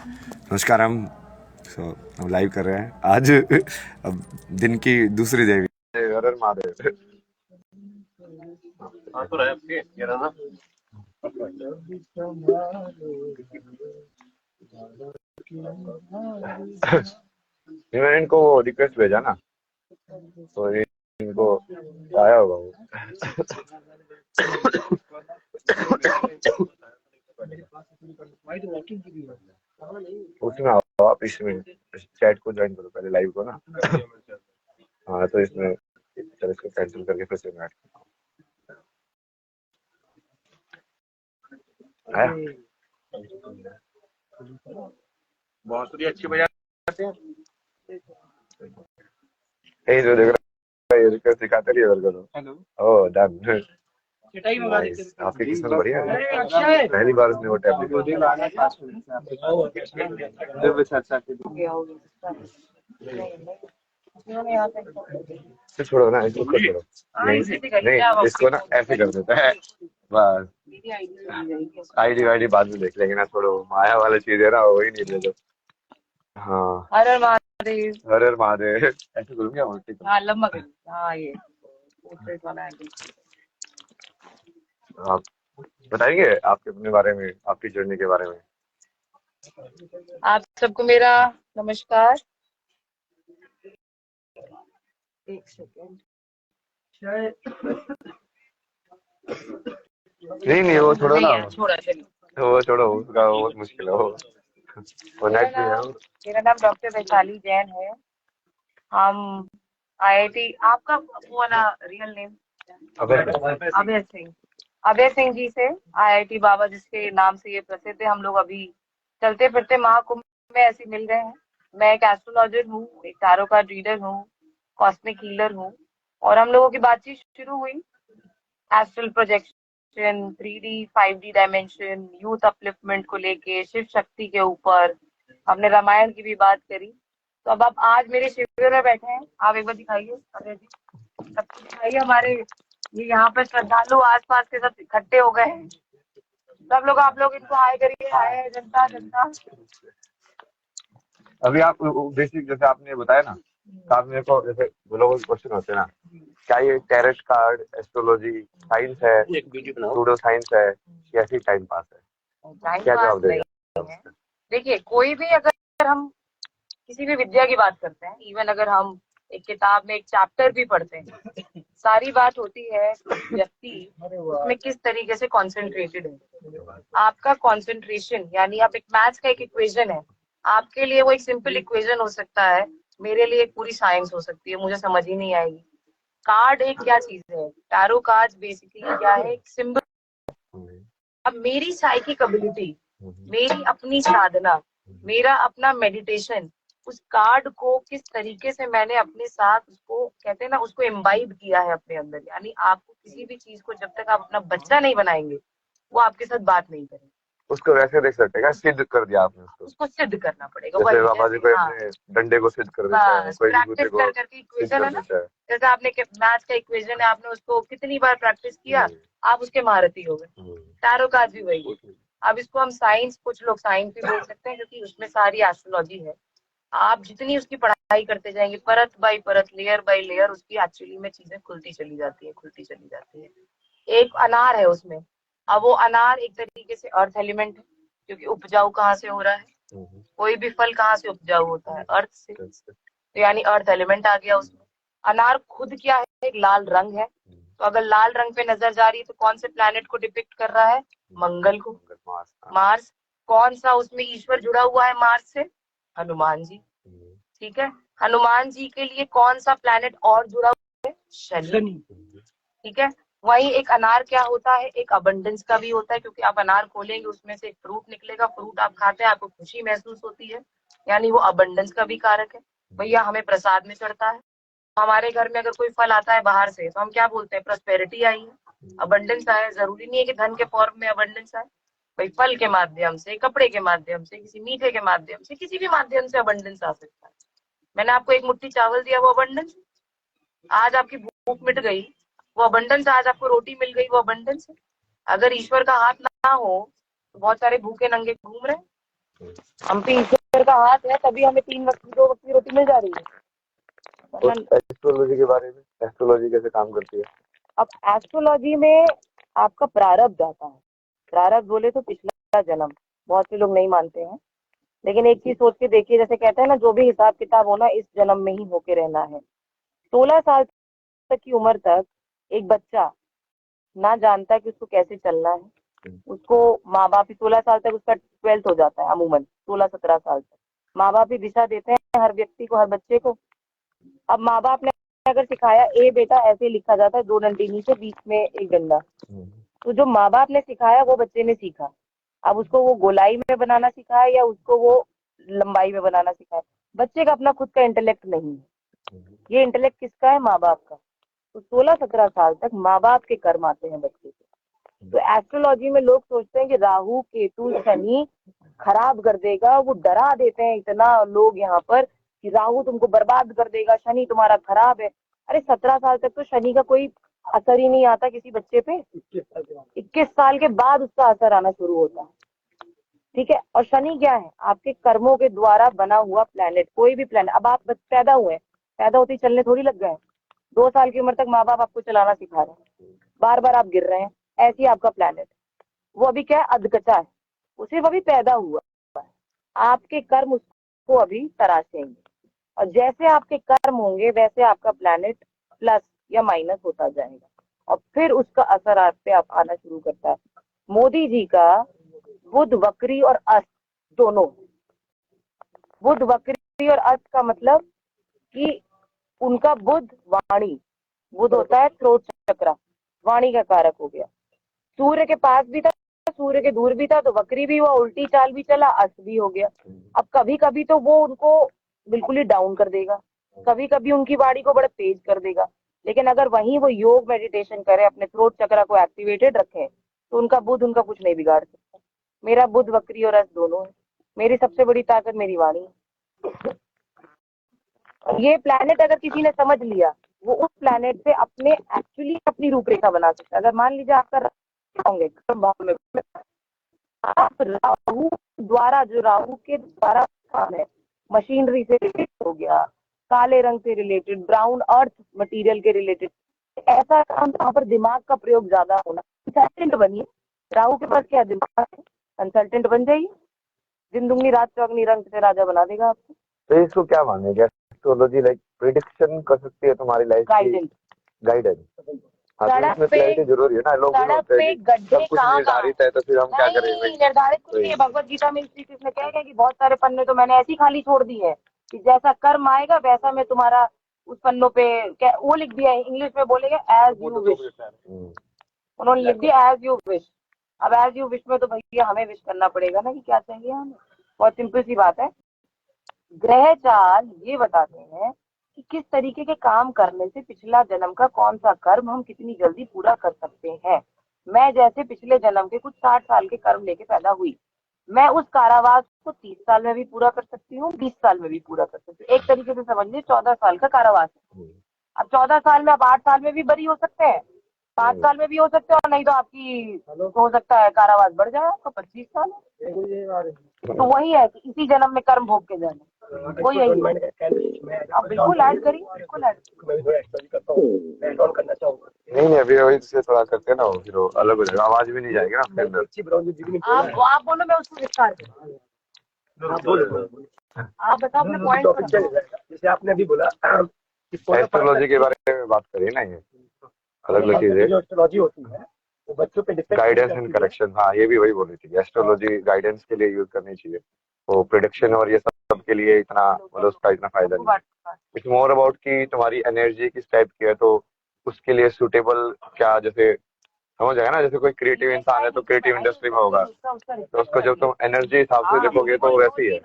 नमस्कार। हम लाइव कर रहे हैं आज। अब दिन की दूसरी देवी हर हर महादेव। हाँ तो रहे आपके ये रहा ना। मैंने इनको रिक्वेस्ट भेजा ना, तो इनको आया होगा वो। उसमें आओ आप, इसमें चैट को ज्वाइन करो पहले, लाइव को ना। हाँ तो इसमें चलो इसको कैंसिल करके फिर से मैं आया। बांसुरी अच्छी बजाते हैं। यही जो देख रहा है, ये रिक्वेस्ट दिखाते रहिए इधर करो। हेलो, ओह डन। चटाई मंगा देते नाइस, आपकी किस्मत बढ़िया है। पहली बार उसने वो टैबलेट से छोड़ो ना, इसको खुद छोड़ो। नहीं, इसको ना ऐसे कर देता है बस। आईडी वाईडी बाद में देख लेंगे ना, छोड़ो। माया वाला चीज है ना, वही नहीं ले लो। हाँ, हर हर महादेव। हर हर महादेव ऐसे करूंगा। हाँ लंबा कर। हाँ ये पोर्ट्रेट वाला है। आप बताएंगे आपके अपने बारे में, आपकी जर्नी के बारे में। आप सबको मेरा नमस्कार। एक सेकेंड। नहीं वो छोड़ो नहीं ना, यार छोड़ा चलिए। वो छोड़ो, उसका बहुत मुश्किल है वो मेरा नेट पे है नाम वो। मेरा नाम डॉक्टर वैशाली जैन है। हम आईआईटी, आपका वो वाला रियल नेम? अभय सिंह। अभय सिंह जी से आईआईटी बाबा जिसके नाम से ये प्रसिद्ध है, हम लोग अभी चलते फिरते महाकुंभ में ऐसे मिल गए हैं। मैं एक एस्ट्रोलॉजर हूँ, एक टैरो कार्ड रीडर हूँ, कॉस्मिक हीलर हूँ। और हम लोगों की बातचीत शुरू हुई astral projection, 3D 5D dimension, youth upliftment को लेके, शिव शक्ति के ऊपर हमने रामायण की भी बात करी। तो अब आप आज मेरे शिविर में बैठे हैं। आप एक बार दिखाइए अभय जी, सबको दिखाइए। हमारे ये यहाँ पे श्रद्धालु आसपास के सब इकट्ठे हो गए हैं। सब लोग, आप लोग इनको हाय करिए। हाय जनता जनता। अभी आप बेसिक जैसे आपने बताया ना, तो आप मेरे को जैसे वो लोगों के क्वेश्चन होते हैं ना, क्या ये टैरेट कार्ड एस्ट्रोलॉजी साइंस है, सूडो साइंस है, या ऐसी टाइम पास है? टाइम क्या पास जवाब नहीं देगा? है। देखिए, कोई भी अगर हम किसी भी विद्या की बात करते हैं, इवन अगर हम एक किताब में एक चैप्टर भी पढ़ते हैं, सारी बात होती है व्यक्ति उसमें किस तरीके से कॉन्सेंट्रेटेड है। आपका कॉन्सेंट्रेशन यानी आप एक मैथ्स का एक इक्वेशन है, आपके लिए वो एक सिंपल इक्वेशन हो सकता है, मेरे लिए एक पूरी साइंस हो सकती है, मुझे समझ ही नहीं आएगी। कार्ड एक क्या चीज है? टैरो कार्ड बेसिकली क्या है? एक सिंबल। अब मेरी साइकिक एबिलिटी, मेरी अपनी साधना, मेरा अपना मेडिटेशन, उस कार्ड को किस तरीके से मैंने अपने साथ उसको कहते हैं ना, उसको इम्बाइब किया है अपने अंदर। यानी आपको किसी भी चीज को जब तक आप अपना बच्चा नहीं बनाएंगे, वो आपके साथ बात नहीं करेगा। उसको वैसे देख सकते हैं, सिद्ध कर दिया आपने उसको सिद्ध करना पड़ेगा। जैसे वही बाबा जी को अपने डंडे को सिद्ध कर देता है, बस कोई प्रैक्टिस को कर करके सिद्ध इक्वेशन कर है ना, देता है। जैसे आपने मैथ्स का इक्वेशन है, आपने उसको कितनी बार प्रैक्टिस किया, आप उसके महारथी हो गए। टैरो कार्ड भी वही है। अब इसको हम साइंस, कुछ लोग साइंस भी बोल सकते हैं क्योंकि उसमें सारी एस्ट्रोलॉजी है। आप जितनी उसकी पढ़ाई करते जाएंगे, परत बाई परत, लेयर बाई लेयर, उसकी एक्चुअली में चीजें खुलती चली जाती है, खुलती चली जाती है। एक अनार है उसमें। अब वो अनार एक तरीके से अर्थ एलिमेंट है, क्योंकि उपजाऊ कहाँ से हो रहा है? कोई भी फल कहाँ से उपजाऊ होता है? अर्थ से। तो यानी अर्थ एलिमेंट आ गया उसमें। अनार खुद क्या है? एक लाल रंग है। तो अगर लाल रंग पे नजर जा रही है तो कौन से प्लैनेट को डिपिक्ट कर रहा है? मंगल को, मार्स। कौन सा उसमें ईश्वर जुड़ा हुआ है मार्स से? हनुमान जी। ठीक है, हनुमान जी के लिए कौन सा प्लैनेट और जुड़ा हुआ है? शनि। ठीक है, वही एक अनार क्या होता है? एक अबंडेंस का भी होता है, क्योंकि आप अनार खोलेंगे उसमें से एक फ्रूट निकलेगा, फ्रूट आप खाते हैं, आपको खुशी महसूस होती है, यानी वो अबंडेंस का भी कारक है। भैया हमें प्रसाद में चढ़ता है। हमारे घर में अगर कोई फल आता है बाहर से तो हम क्या बोलते हैं? प्रॉस्पेरिटी आई है, अबंडेंस आया है। जरूरी नहीं है कि धन के फॉर्म में अबंडेंस आए, भाई फल के माध्यम से, कपड़े के माध्यम से, किसी मीठे के माध्यम से, किसी भी माध्यम से अबंडेंस आ सकता है। मैंने आपको एक मुट्ठी चावल दिया, वो अबंडेंस। आज आपकी भूख मिट गई, वो अबंडेंस। आज आपको रोटी मिल गई, वो अबंडेंस है। अगर ईश्वर का हाथ ना हो तो बहुत सारे भूखे नंगे घूम रहे हैं। हम पे ईश्वर का हाथ है, तभी हमें 3 वक्त की 2 वक्त की रोटी मिल जा रही है। और एस्ट्रोलॉजी के बारे में, एस्ट्रोलॉजी कैसे काम करती है? अब एस्ट्रोलॉजी में आपका प्रारब्ध आता है। प्रारब्ध बोले तो पिछला जन्म, बहुत से लोग नहीं मानते हैं, लेकिन एक चीज सोच के देखिए, जैसे कहते हैं ना, जो भी हिसाब किताब होना इस जन्म में ही होके रहना है। 16 साल तक की उम्र तक एक बच्चा ना जानता है कि उसको कैसे चलना है। उसको माँ बाप ही 16 साल तक, उसका 12th हो जाता है अमूमन 16-17 साल तक, माँ बाप ही दिशा देते हैं हर व्यक्ति को, हर बच्चे को। अब माँ बाप ने अगर सिखाया ए बेटा ऐसे लिखा जाता है, 2 डंडी नीचे बीच में एक डंडा, तो जो माँ बाप ने सिखाया वो बच्चे ने सीखा। अब उसको वो गोलाई में बनाना सिखाया या उसको वो लंबाई में बनाना सिखाया, बच्चे का अपना खुद का इंटेलेक्ट नहीं है। ये इंटेलेक्ट किसका है? माँ बाप का। तो 16-17 साल तक माँ बाप के कर्म आते हैं बच्चे के। तो एस्ट्रोलॉजी में लोग सोचते हैं कि राहु केतु शनि खराब कर देगा, वो डरा देते हैं इतना लोग यहाँ पर कि राहु तुमको बर्बाद कर देगा, शनि तुम्हारा खराब है। अरे 17 साल तक तो शनि का कोई असर ही नहीं आता किसी बच्चे पे। 21 साल के बाद उसका असर आना शुरू होता है। ठीक है, और शनि क्या है? आपके कर्मों के द्वारा बना हुआ प्लेनेट। कोई भी प्लेनेट, अब आप पैदा हुए, पैदा होते ही चलने थोड़ी लग गए। 2 साल की उम्र तक माँ बाप आपको चलाना सिखा रहे हैं, बार बार आप गिर रहे हैं, ऐसी आपका प्लेनेट। वो अभी क्या है? अधकचा है, वो सिर्फ अभी पैदा हुआ है। आपके कर्म उसको अभी तराशेंगे, और जैसे आपके कर्म होंगे वैसे आपका प्लेनेट प्लस या माइनस होता जाएगा, और फिर उसका असर आप पे आना शुरू करता है। मोदी जी का बुध वक्री और अस्त दोनों। बुध वक्री और अस्त का मतलब कि उनका बुध वाणी, बुध होता है थ्रोट चक्र, वाणी का कारक हो गया। सूर्य के पास भी था, सूर्य के दूर भी था, तो वक्री भी हुआ, उल्टी चाल भी चला, अस्त भी हो गया। अब कभी कभी तो वो उनको बिल्कुल ही डाउन कर देगा, कभी कभी उनकी वाणी को बड़ा तेज कर देगा, लेकिन अगर वहीं वो योग मेडिटेशन करे, अपने थ्रोट चक्र को एक्टिवेटेड रखें, तो उनका बुध उनका कुछ नहीं बिगाड़ सकता। मेरा बुध वक्री और अस्त दोनों है। मेरी सबसे बड़ी ताकत मेरी वाणी है। ये प्लैनेट अगर किसी ने समझ लिया, वो उस प्लैनेट से अपने एक्चुअली अपनी रूपरेखा बना सकता है। अगर मान लीजिए आपका होंगे भाव में, आप राहु द्वारा, जो राहु के द्वारा काम है, मशीनरी से रिलेटेड हो गया, काले रंग से रिलेटेड, ब्राउन अर्थ मटेरियल के रिलेटेड, ऐसा काम जहाँ पर दिमाग का प्रयोग ज्यादा होना। कंसल्टेंट बनिए, राहु के पास क्या दिमाग है, कंसल्टेंट बन जाइए, दिन दुगनी रात चौगनी, रंग से राजा बना देगा आपको। तो इसको क्या मानेगा? एस्ट्रोलॉजी लाइक प्रिडिक्शन कर सकती है तुम्हारी लाइफ की? गाइडेंस। गाइडेंस। हाँ, तो सड़क इसमें पे, क्लैरिटी जरूरी है ना। लोग भी सड़क बोलते हैं पे कि गड्ढे सब कुछ कहाँ निर्धारित है, तो फिर हम क्या करें? नहीं, निर्धारित कुछ नहीं है। भगवत गीता में श्री कृष्ण कह गए कि बहुत सारे पन्ने तो मैंने ऐसी खाली छोड़ दी है कि जैसा कर्म आएगा वैसा मैं तुम्हारा उस पन्नों पे वो लिख दिया है, इंग्लिश में बोलेंगे एज यू विश। उन्होंने लिख दिया एज यू विश। अब एज यू विश में तो भैया हमें विश करना पड़ेगा ना कि क्या चाहिए हमें। बहुत सिंपल सी बात है। ग्रह चाल ये बताते हैं कि किस तरीके के काम करने से पिछला जन्म का कौन सा कर्म हम कितनी जल्दी पूरा कर सकते हैं। मैं जैसे पिछले जन्म के कुछ 60 साल के कर्म लेके पैदा हुई, मैं उस कारावास को 30 साल में भी पूरा कर सकती हूँ, 20 साल में भी पूरा कर सकती हूँ। एक तरीके से समझ लीजिए 14 साल का कारावास है। अब 14 साल में आप 8 साल में भी बरी हो सकते हैं, 5 साल में भी हो सकते हैं, और नहीं तो आपकी हो सकता है कारावास बढ़ जाए आपका 25 साल। तो वही है कि इसी जन्म में कर्म भोग के जाना, वो यही है। आप बिल्कुल ऐड करिए, बिल्कुल ऐड। नहीं नहीं, अभी वही से थोड़ा करते हैं ना, फिर वो अलग हो जाएगा, आवाज भी नहीं जाएगी ना आपके अंदर। आप बोलो, मैं उसको विस्तार करूँ। आप बताओ अपने पॉइंट। जैसे आपने अभी बोला एस्ट्रोलॉजी के बारे में बात करिए ना, ये अलग अलग चीजें। जो एस्ट्रोलॉजी होती है वो बच्चों पे गाइडेंस एंड करेक्शन, हाँ ये भी वही बोली थी। एस्ट्रोलॉजी गाइडेंस के लिए यूज करनी चाहिए, वो प्रिडिक्शन और ये सब के लिए इतना मतलब उसका इतना फायदा नहीं है। इट्स मोर अबाउट कि तुम्हारी एनर्जी किस टाइप की है, तो उसके लिए सुटेबल क्या, जैसे समझ जाएगा ना। जैसे कोई क्रिएटिव इंसान है तो क्रिएटिव इंडस्ट्री में होगा, तो उसको जब तुम एनर्जी हिसाब से देखोगे तो वैसी है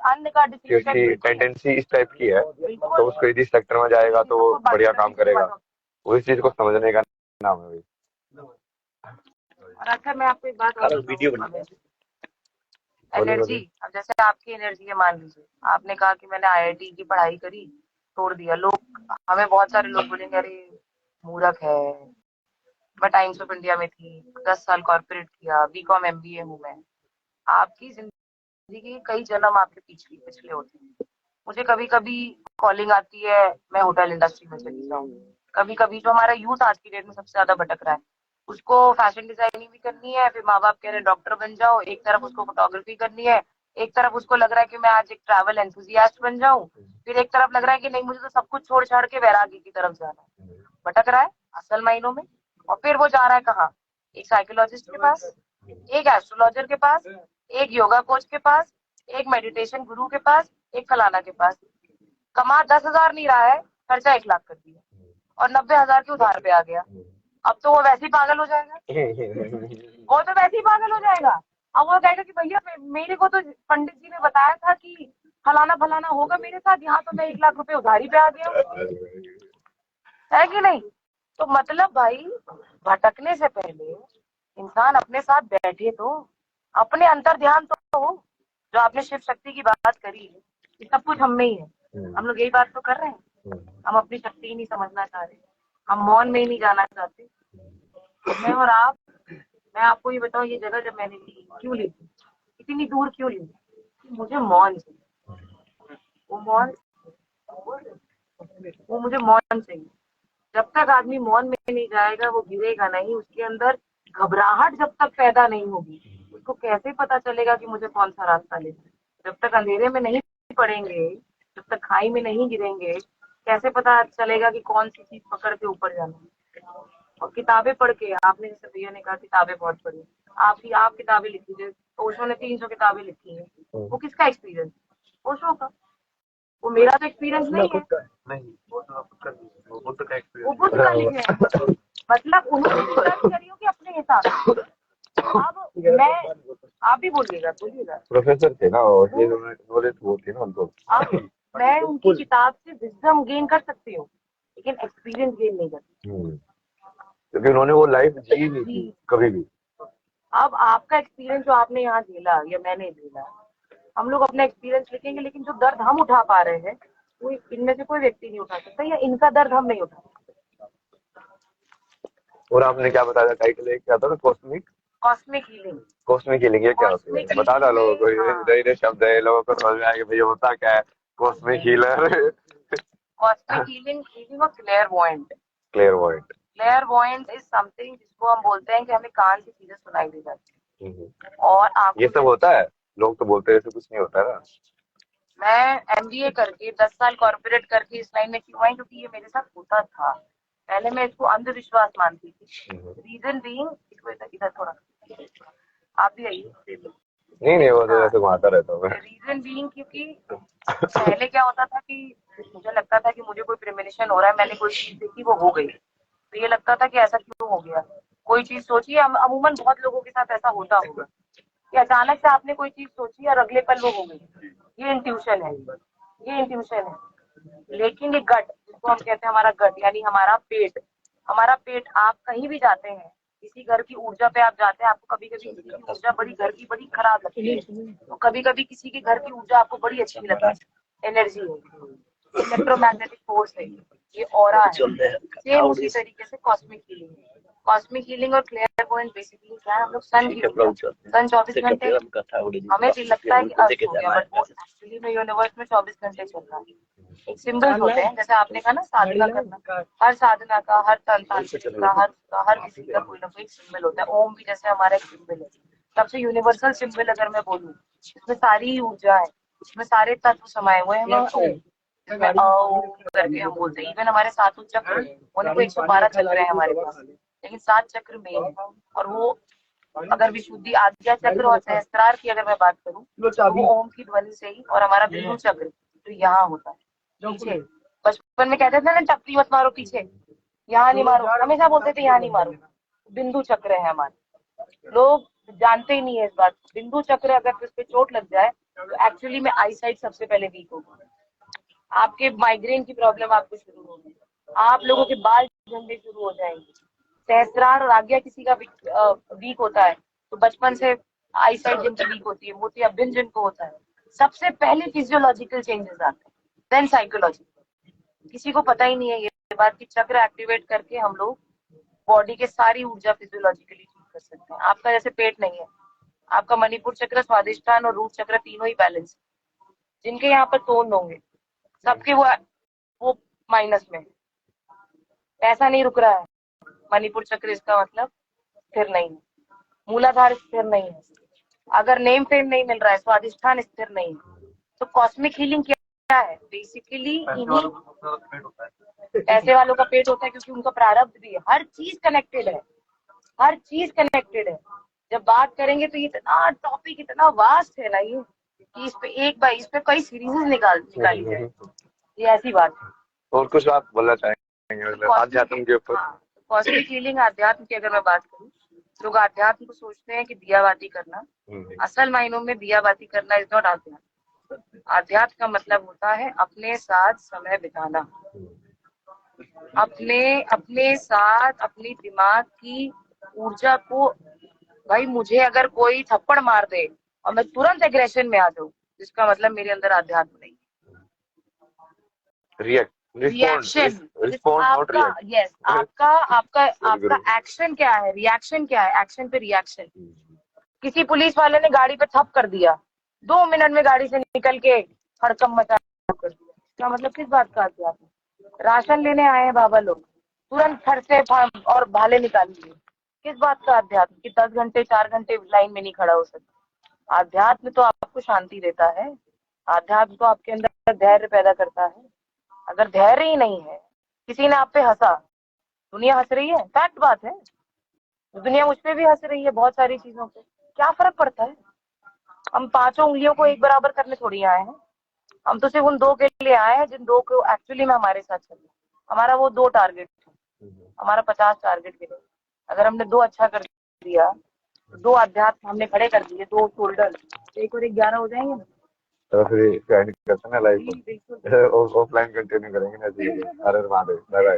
कि उसकी टेंडेंसी इस टाइप की है, तो उसको इस सेक्टर में जाएगा तो वो बढ़िया काम करेगा। उस चीज को समझने का नाम है भाई। और अच्छा, मैं आपको एक बात और वीडियो एनर्जी। अब जैसे आपकी एनर्जी है, मान लीजिए आपने कहा कि मैंने आईआईटी की पढ़ाई करी, छोड़ दिया। लोग, हमें बहुत सारे लोग बोलेंगे अरे मूर्ख है, मैं टाइम्स ऑफ इंडिया में थी, 10 साल कॉर्पोरेट किया, बीकॉम एमबीए हूँ मैं। आपकी जी की कई जन्म आपके पिछले पिछले होते हैं। मुझे कभी कभी कॉलिंग आती है मैं होटल इंडस्ट्री में चली जाऊँ, कभी कभी जो हमारा यूथ आज की डेट में सबसे ज्यादा भटक रहा है, उसको फैशन डिजाइनिंग भी करनी है, फिर माँ बाप कह रहे हैं डॉक्टर बन जाओ, एक तरफ उसको फोटोग्राफी करनी है, एक तरफ उसको लग रहा है कि मैं आज एक ट्रैवल एंथुजियास्ट बन जाऊं, फिर एक तरफ लग रहा है कि नहीं मुझे तो सब कुछ छोड़ छाड़ के वैरागी की तरफ जाना है। भटक रहा है असल मायनों में। और फिर वो जा रहा है कहाँ? एक साइकोलॉजिस्ट के पास, एक एस्ट्रोलॉजर के पास, एक योगा कोच के पास, एक मेडिटेशन गुरु के पास, एक फलाना के पास। कमा 10,000 नहीं रहा है, खर्चा 1 लाख कर दिया और 90,000 के उधार पे आ गया। अब तो वो वैसे ही पागल हो जाएगा, वो तो वैसे ही पागल हो जाएगा। अब वो कहेगा कि भैया मेरे को तो पंडित जी ने बताया था कि फलाना फलाना होगा मेरे साथ, यहाँ तो मैं 1 लाख रुपए उधारी पे आ गया हूँ, है कि नहीं? तो मतलब भाई भटकने से पहले इंसान अपने साथ बैठे तो अपने अंतर ध्यान तो हो। जो आपने शिव शक्ति की बात करी है, ये सब कुछ हम में ही है। हम लोग यही बात तो कर रहे हैं, हम अपनी शक्ति ही नहीं समझना चाह रहे, हम मौन में ही नहीं जाना चाहते। मैं और आप, मैं आपको ये बताऊं, ये जगह जब मैंने ली क्यों ली थी, इतनी दूर क्यों ली, मुझे मौन चाहिए। वो मौन, वो मुझे मौन चाहिए। जब तक आदमी मौन में नहीं जाएगा वो गिरेगा नहीं, उसके अंदर घबराहट जब तक पैदा नहीं होगी उसको कैसे पता चलेगा कि मुझे कौन सा रास्ता लेना है। जब तक अंधेरे में नहीं पड़ेंगे, जब तक खाई में नहीं गिरेंगे, कैसे पता चलेगा कि कौन सी चीज पकड़ के ऊपर जाना है। और किताबें पढ़ के, आपने जैसे भैया ने कहा किताबें बहुत पढ़ी, आप किताबें लिख लीजिए, ओशो ने 300 किताबें लिखी है, वो किसका एक्सपीरियंस? ओशो का। वो मेरा तो एक्सपीरियंस नहीं है, नहीं वो तो आप कर दीजिए, वो बुद्ध का वो एक्सपीरियंस बुद्ध का लिखे हैं। मतलब उन्होंने रिसर्च करी होगी अपने हिसाब से। अब मैं, आप भी बोलिएगा बोलिएगा। प्रोफेसर थे ना, और ये नॉलेज वो थी ना उनको। अब मैं उनकी किताब से विजडम गेन कर सकती हूँ लेकिन एक्सपीरियंस गेन नहीं कर सकती। क्योंकि उन्होंने वो लाइफ जी नहीं थी कभी भी। अब आपका एक्सपीरियंस जो आपने यहाँ झेला या मैंने झेला, हम लोग अपना एक्सपीरियंस लिखेंगे, लेकिन जो दर्द हम उठा पा रहे हैं वो इनमें से कोई व्यक्ति नहीं उठा सकता, या इनका दर्द हम नहीं उठा सकते। और आपने क्या बताया टाइटल है, क्या था? Cosmic cosmic healing. Cosmic healing ये क्या होती है? बता दो लोगों को, ये नए शब्द है, लोगों को समझ में आएगा भैया होता क्या है cosmic healer. Cosmic healing, healing of clairvoyant. Clairvoyant, clairvoyant is something जिसको हम बोलते हैं कि हमें कान से चीजें सुनाई दे जाती है और आंखों ये सब होता है। लोग तो बोलते हैं ऐसे कुछ नहीं होता है ना। मैं एमबीए करके 10 साल कॉर्पोरेट करके इस लाइन में क्यों आई, क्योंकि ये मेरे साथ होता था। पहले मैं इसको अंधविश्वास मानती थी। रीजन बीइंग, इसको इधर थोड़ा, आप भी आइए। नहीं वो तो ऐसे घुमाता रहता हूँ मैं। रीजन बीइंग क्योंकि पहले क्या होता था कि मुझे लगता था कि मुझे कोई प्रेमोनिशन हो रहा है, मैंने कोई चीज देखी वो हो गई, तो ये लगता था कि ऐसा क्यों हो गया। कोई चीज सोचिए, अमूमन बहुत लोगों के साथ ऐसा होता होगा कि अचानक से आपने कोई चीज सोची और अगले पल वो हो गई। ये इंट्यूशन है, ये इंट्यूशन है। लेकिन ये गट, जिसको हम कहते हैं हमारा गट, यानी हमारा पेट, हमारा पेट, आप कहीं भी जाते हैं, किसी घर की ऊर्जा पे आप जाते हैं, आपको कभी कभी किसी की ऊर्जा बड़ी घर की बड़ी खराब लगती है, तो कभी कभी किसी के घर की ऊर्जा आपको बड़ी अच्छी लगती है। एनर्जी है, इलेक्ट्रोमैग्नेटिक फोर्स है, ये ऑरा है। सेम उसी तरीके से कॉस्मिक हीलिंग है। कॉस्मिक हीलिंग और क्लेयरवॉयंट बेसिकली क्या है, हम लोग सन 24 घंटे, हमें भी लगता है कि अर्थ हो गया, बट वो एक्चुअली में यूनिवर्स में 24 घंटे चल रहा है। एक सिंबल्स होते हैं, जैसे आपने कहा ना साधना करना, हर साधना का, हर तांत्रिक का, हर किसी का कोई ना कोई सिंबल होता है। ओम भी जैसे हमारा एक सिंबल है, सबसे यूनिवर्सल सिंबल अगर मैं बोलूँ, इसमें सारी ऊर्जा है, इसमें सारे तत्व समाये हुए हैं। इसमें करके हम बोलते हैं। इवन हमारे सातों चक्र, उनको 112 चक्र है हमारे पास, लेकिन 7 चक्र मेन है। और वो अगर विशुद्धि आज्ञा चक्र और सहस्त्रार की अगर मैं बात करूं तो वो ओम की ध्वनि से ही, और हमारा बिंदु चक्र तो यहाँ होता है पीछे। बचपन में कहते थे ना टप्पी मत मारो पीछे, यहाँ नहीं मारो, हमेशा बोलते थे यहाँ नहीं मारो। बिंदु चक्र है हमारा, लोग जानते ही नहीं है इस बात। बिंदु चक्र अगर उस पर चोट लग जाए तो एक्चुअली में आई साइट सबसे पहले वीक होगी, आपके माइग्रेन की प्रॉब्लम आपको शुरू होगी, आप लोगों के बाल झड़ने शुरू हो जाएंगे। सहस्त्रार और आज्ञा किसी का वीक होता है तो बचपन से आई साइट जिनकी वीक होती है, मोतियाबिंद जिनको होता है, सबसे पहले फिजियोलॉजिकल चेंजेस आते हैं, देन साइकोलॉजिकल। किसी को पता ही नहीं है ये बात कि चक्र एक्टिवेट करके हम लोग बॉडी के सारी ऊर्जा फिजियोलॉजिकली ठीक कर सकते हैं। आपका जैसे पेट नहीं है, आपका मणिपुर चक्र, स्वादिष्ठान और रूट चक्र तीनों ही बैलेंस। जिनके यहाँ पर तोन होंगे सबके वो माइनस में, पैसा नहीं रुक रहा है। मणिपुर चक्र इसका मतलब स्थिर नहीं है, मूलाधार स्थिर नहीं है, अगर नेम फेम नहीं मिल रहा है, स्वादिष्ठान स्थिर नहीं है, तो कॉस्मिक हीलिंग क्या है? बेसिकली इन्हीं पैसे वालों का पेट होता है, क्योंकि उनका प्रारब्ध भी है। हर चीज कनेक्टेड है, हर चीज कनेक्टेड है। जब बात करेंगे तो इतना टॉपिक इतना वास्ट है ना ये, कि इस पे कई सीरीज निकाली जाए, ये ऐसी बात है। और कुछ आप बोलना चाहेंगे मतलब आध्यात्म के ऊपर? कॉस्मिक हीलिंग अध्यात्म की अगर मैं बात करूँ, लोग अध्यात्म को सोचते हैं कि दियाबाती करना, असल मायनों में दियाबाती करना इज नॉट अध्यात्म। अध्यात्म का मतलब होता है अपने साथ समय बिताना, अपने साथ अपनी दिमाग की ऊर्जा को। भाई मुझे अगर कोई थप्पड़ मार दे और मैं तुरंत एग्रेशन में आ जाऊँ, जिसका मतलब मेरे अंदर अध्यात्म नहीं है। आपका एक्शन क्या है, रिएक्शन क्या है? एक्शन पे रिएक्शन। किसी पुलिस वाले ने गाड़ी पे थप कर दिया, 2 मिनट में गाड़ी से निकल के हड़कंप मचा कर दिया, इसका मतलब किस बात का अध्यात्म? राशन लेने आए हैं बाबा लोग, तुरंत घर से और भाले निकाल लिए, किस बात का अध्यात्म? कि 10 घंटे 4 घंटे लाइन में नहीं खड़ा हो सकता। अध्यात्म तो आपको शांति देता है, अध्यात्म तो आपके अंदर धैर्य पैदा करता है। अगर धैर्य ही नहीं है, किसी ने आप पे हंसा, दुनिया हंस रही है, फैक्ट बात है, दुनिया मुझ पे भी हंस रही है बहुत सारी चीजों पे, क्या फर्क पड़ता है? हम 5 उंगलियों को एक बराबर करने थोड़ी आए हैं, हम तो सिर्फ उन 2 के लिए आए हैं जिन 2 को एक्चुअली में हमारे साथ चलना। हमारा वो 2 टारगेट है, हमारा 50 टारगेट के लिए। अगर हमने 2 अच्छा कर दिया, 2 अध्यात्म हमने खड़े कर दिए, 2 शोल्डर, 1 और 1 11 हो जाएंगे ना। तो फिर करते ना लाइफ ऑफलाइन कंटिन्यू करेंगे ना जी। अरे बाय बाय।